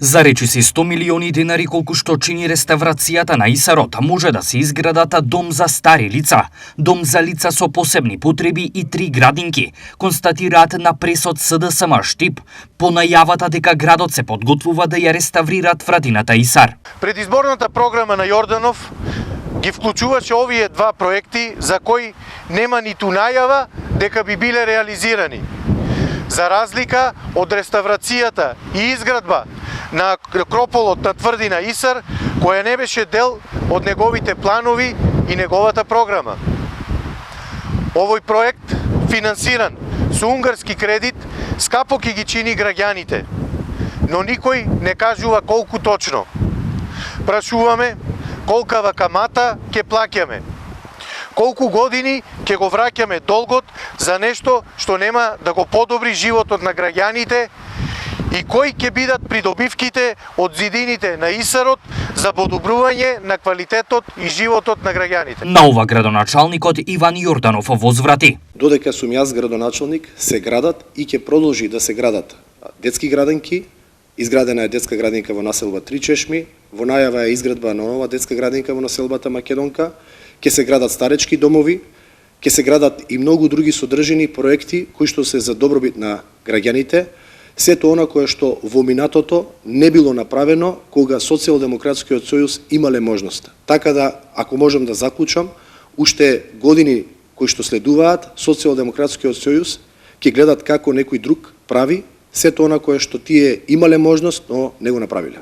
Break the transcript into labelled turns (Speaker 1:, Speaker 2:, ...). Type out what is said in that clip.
Speaker 1: За речиси 100 милиони денари колку што чини реставрацијата на Исарот, може да се изградат дом за стари лица, дом за лица со посебни потреби и 3 градинки, констатираат на пресот СДСМ Штип, по најавата дека градот се подготвува да ја реставрираат вратината Исар.
Speaker 2: Предизборната програма на Јорданов ги вклучуваше овие два проекти за кои нема ниту најава дека би биле реализирани. За разлика од реставрацијата и изградба на акрополот на тврдина Исар, која не беше дел од неговите планови и неговата програма. Овој проект, финансиран со унгарски кредит, скапо ќе ги чини граѓаните, но никој не кажува колку точно. Прашуваме колкава камата ќе плаќаме, колку години ќе го враќаме долгот за нешто што нема да го подобри животот на граѓаните и кои ќе бидат придобивките од зидините на Исарот за подобрување на квалитетот и животот на граѓаните.
Speaker 1: На ова градоначалникот Иван Јорданов возврати.
Speaker 3: Додека сум јас градоначалник, се градат и ќе продолжи да се градат детски градинки. Изградена е детска градинка во населба Три Чешми, во најава е изградба на нова детска градинка во населбата Македонка, ќе се градат старечки домови, ќе се градат и многу други содржини проекти кои што се за добробит на граѓаните, сето она кое што во минатото не било направено кога Социјалдемократскиот сојуз имале можност. Така да, ако можам да заклучам, уште години кои што следуваат, Социјалдемократскиот сојуз ќе гледат како некој друг прави сето она кое што тие имале можност, но не го направиле.